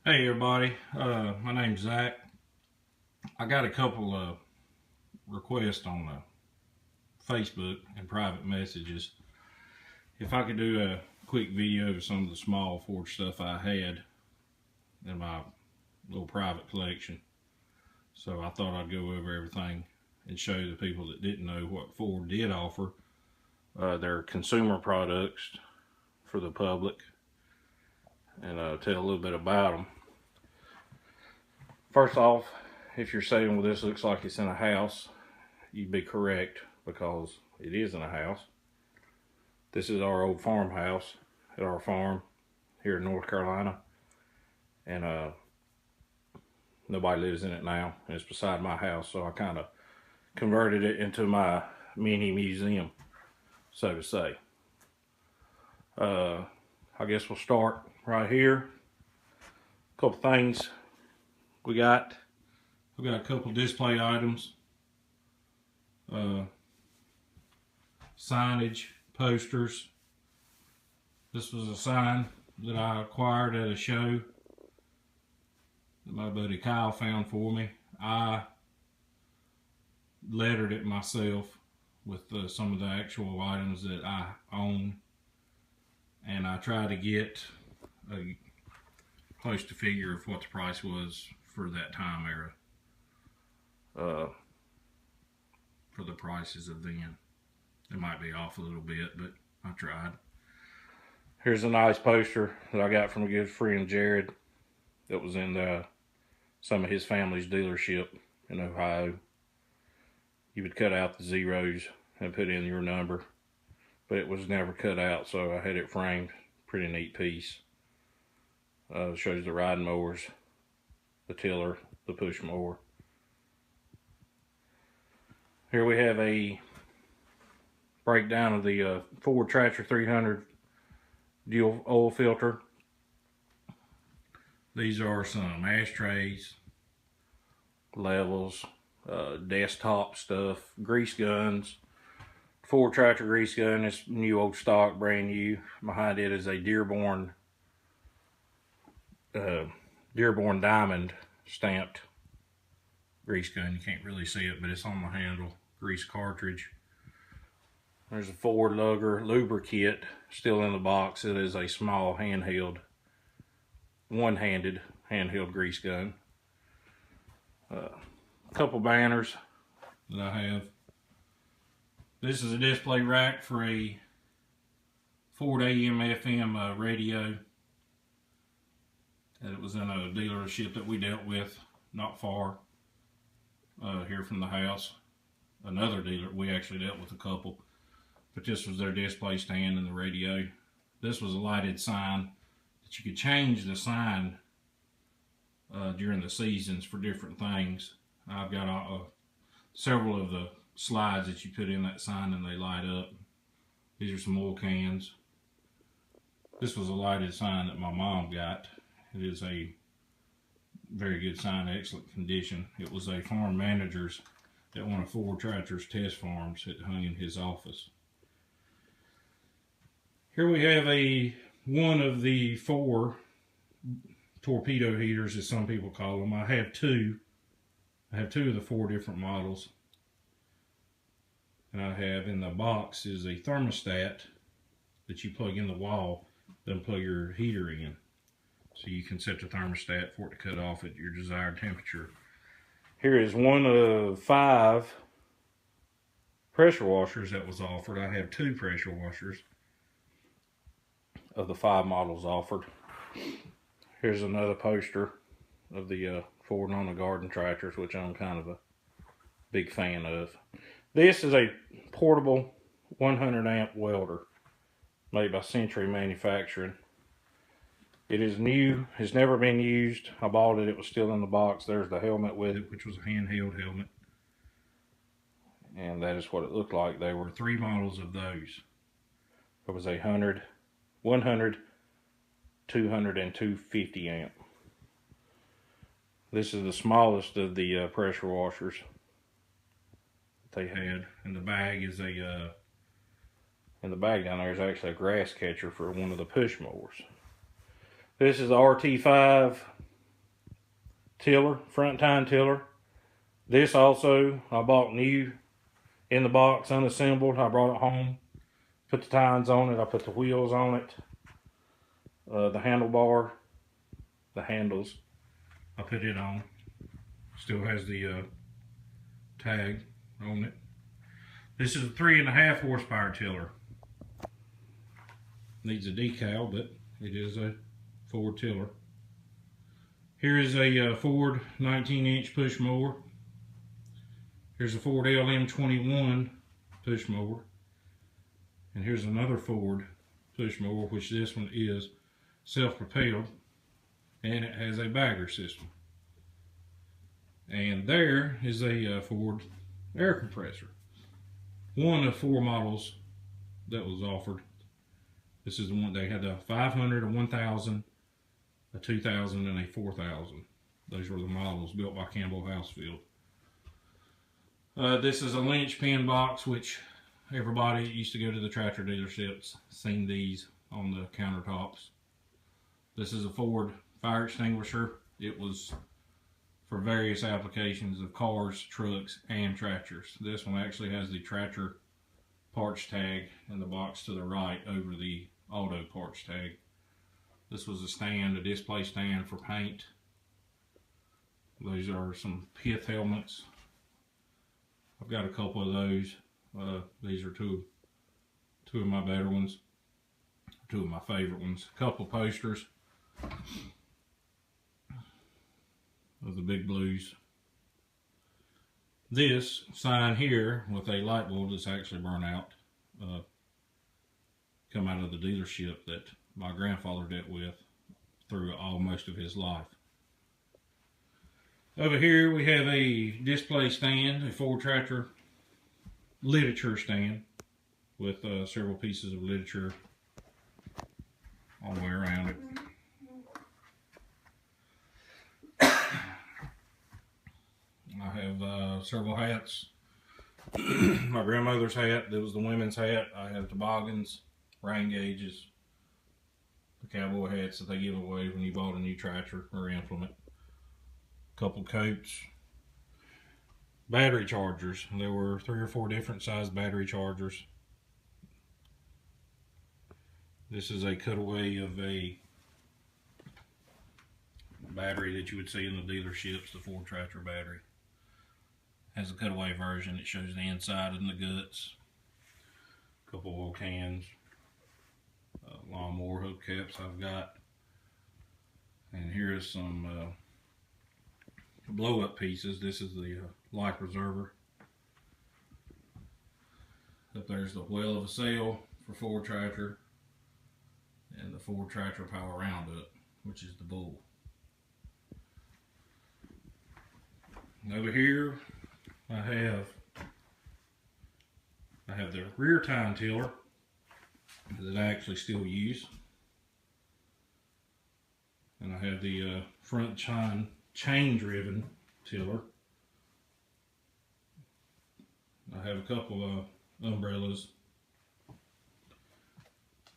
Hey everybody, my name's Zach. I got a couple of requests on Facebook and private messages if I could do a quick video of some of the small Ford stuff I had in my little private collection. So I thought I'd go over everything and show the people that didn't know what Ford did offer their consumer products for the public, and tell a little bit about them. First off, if you're saying, well, this looks like it's in a house, you'd be correct, because it is in a house. This is our old farmhouse at our farm here in North Carolina, and nobody lives in it now, and it's beside my house, so I kind of converted it into my mini museum, so to say. I guess we'll start right here. A couple things we got a couple display items, signage, posters. This was a sign that I acquired at a show that my buddy Kyle found for me. I lettered it myself with some of the actual items that I own, and I tried to get a close to figure of what the price was for that time era, for the prices of then. It might be off a little bit, but I tried. Here's a nice poster that I got from a good friend, Jared, that was in some of his family's dealership in Ohio. You would cut out the zeros and put in your number, but it was never cut out, so I had it framed. Pretty neat piece. Shows the riding mowers, the tiller, the push mower. Here we have a breakdown of the Ford Tractor 300 dual oil filter. These are some ashtrays, levels, desktop stuff, grease guns. Ford Tractor grease gun is new old stock, brand new. Behind it is a Dearborn Diamond stamped grease gun. You can't really see it, but it's on the handle. Grease cartridge. There's a Ford Lugger lubricant still in the box. It is a small handheld, one-handed handheld grease gun. A couple banners that I have. This is a display rack for a Ford AM FM radio. And it was in a dealership that we dealt with not far here from the house. Another dealer, we actually dealt with a couple, but this was their display stand and the radio. This was a lighted sign that you could change the sign during the seasons for different things. I've got several of the slides that you put in that sign and they light up. These are some oil cans. This was a lighted sign that my mom got. It is a very good sign, excellent condition. It was a farm manager's at one of Ford Tractor's test farms that hung in his office. Here we have one of the 4 torpedo heaters, as some people call them. I have two of the 4 different models. And I have in the box is a thermostat that you plug in the wall, then plug your heater in. So you can set the thermostat for it to cut off at your desired temperature. Here is one of 5 pressure washers that was offered. I have 2 pressure washers of the 5 models offered. Here's another poster of the Ford Lawn and Garden tractors, which I'm kind of a big fan of. This is a portable 100 amp welder made by Century Manufacturing. It is new, has never been used. I bought it, it was still in the box. There's the helmet with it, which was a handheld helmet. And that is what it looked like. There were 3 models of those. There was 100, 200, and 250 amp. This is the smallest of the pressure washers they had. And the bag is in the bag down there is actually a grass catcher for one of the push mowers. This is the RT5 tiller, front tine tiller. This also I bought new in the box, unassembled. I brought it home, put the tines on it, I put the wheels on it, the handlebar, the handles, I put it on. Still has the tag on it. This is a 3.5 horsepower tiller. Needs a decal, but it is a Ford tiller. Here is a Ford 19-inch push mower. Here's a Ford LM21 push mower. And here's another Ford push mower, which this one is self-propelled, and it has a bagger system. And there is a Ford air compressor. One of 4 models that was offered. This is the one they had: a 500, a 1000, a 2000, and a 4000. Those were the models built by Campbell Housefield. This is a linchpin box, which everybody that used to go to the tractor dealerships seen these on the countertops. This is a Ford fire extinguisher. It was for various applications of cars, trucks, and tractors. This one actually has the tractor parts tag in the box to the right over the auto parts tag. This was a stand, a display stand for paint. These are some pith helmets. I've got a couple of those. These are two of my better ones, 2 of my favorite ones. A couple of posters of the Big Blues. This sign here with a light bulb that's actually burnt out, come out of the dealership that my grandfather dealt with through most of his life. Over here we have a display stand, a Ford tractor literature stand with several pieces of literature all the way around it. I have several hats. My grandmother's hat, that was the women's hat. I have toboggans, rain gauges, the cowboy hats that they give away when you bought a new tractor or implement. Couple coats, battery chargers. There were 3 or 4 different size battery chargers. This is a cutaway of a battery that you would see in the dealerships, the Ford tractor battery. Has a cutaway version. It shows the inside and the guts. A couple oil cans, lawnmower hubcaps I've got, and here's some blow up pieces. This is the life preserver. Up there's the well of a sail for Ford tractor, and the Ford tractor power roundup, which is the bull. And over here I have the rear tine tiller that I actually still use, and I have the front tine chain driven tiller. I have a couple of umbrellas.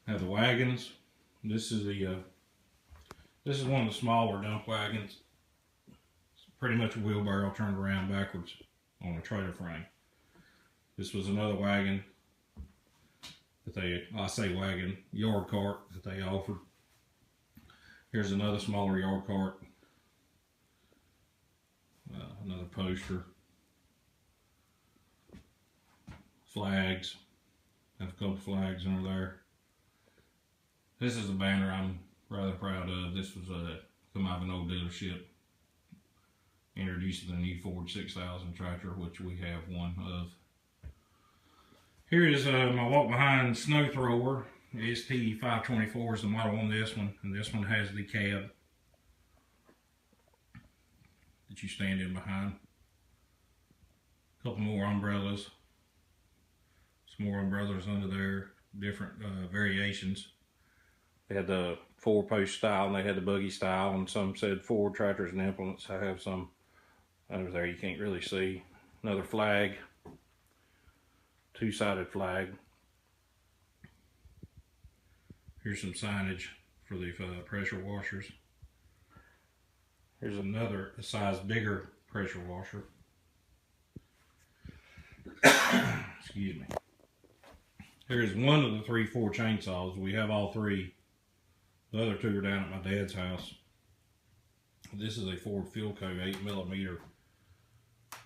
I have the wagons. This is one of the smaller dump wagons. It's pretty much a wheelbarrow turned around backwards on a trailer frame. This was another wagon that yard cart that they offered. Here's another smaller yard cart. Another poster. Flags. Have a couple flags under there. This is a banner I'm rather proud of. This was come out of an old dealership introducing the new Ford 6000 tractor, which we have one of. Here is my walk behind snow thrower. ST524 is the model on this one, and this one has the cab that you stand in behind. A couple more umbrellas. Some more umbrellas under there, different variations. They had the 4-post style and they had the buggy style, and some said Ford tractors and implements. I have some over there you can't really see. Another flag, 2-sided flag. Here's some signage for the pressure washers. Here's another a size bigger pressure washer. Excuse me. Here's one of the 3/4 chainsaws. We have all three. The other two are down at my dad's house. This is a Ford Philco 8mm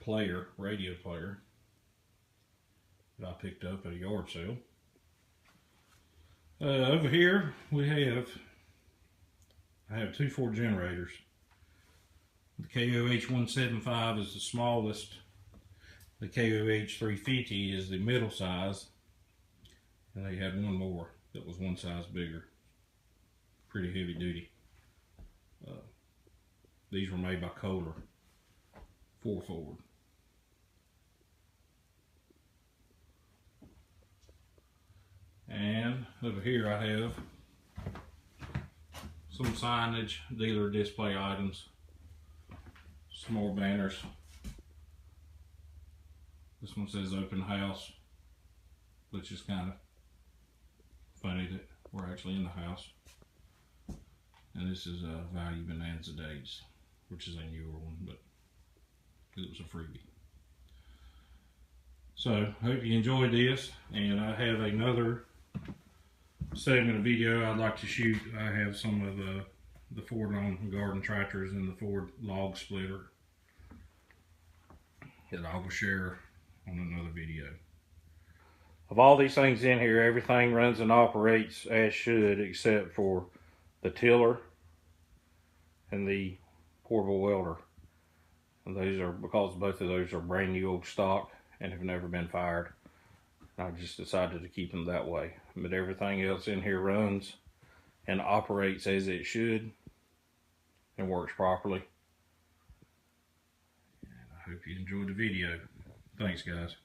player, radio player, that I picked up at a yard sale. Over here I have two Ford generators. The KOH 175 is the smallest. The KOH 350 is the middle size. And they had one more that was one size bigger. Pretty heavy duty. These were made by Kohler for Ford. And over here I have some signage, dealer display items, some more banners. This one says open house, which is kind of funny that we're actually in the house. And this is a Value Bonanza Days, which is a newer one, but it was a freebie. So, hope you enjoyed this, and I have another segment of video I'd like to shoot. I have some of the Ford Lawn and Garden tractors and the Ford log splitter that I will share on another video. Of all these things in here, everything runs and operates as should, except for the tiller and the portable welder. And those are because both of those are brand new old stock and have never been fired. I just decided to keep them that way. But everything else in here runs and operates as it should and works properly. And I hope you enjoyed the video. Thanks, guys.